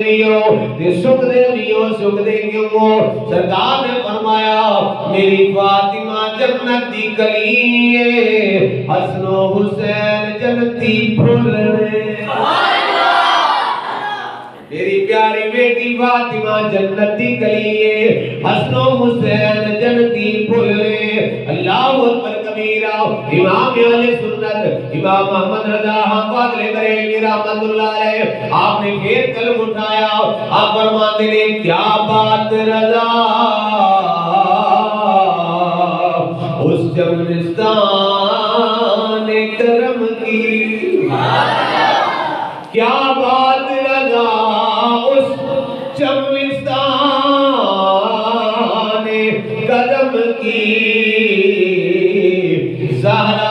سکھ دے دیو سکھ دے کیوں سرکار نے فرمایا میری فاطمہ جنت دی کلی ہے حسن و حسین جنتی پھول میری پیاری بیٹی فاطمہ جنت دی کلی ہے حسن و حسین جنتی پھول اللہ اکبر کبیرہ امام اہل سنت امام محمد رضا فاضل بریلوی رحمت اللہ علیہ آپ نے پھر قلم اٹھایا آپ فرماتے ہیں کیا بات رضا اس جمنستان کرم کی کیا بات رضا اس چمستان کرم کی زہرا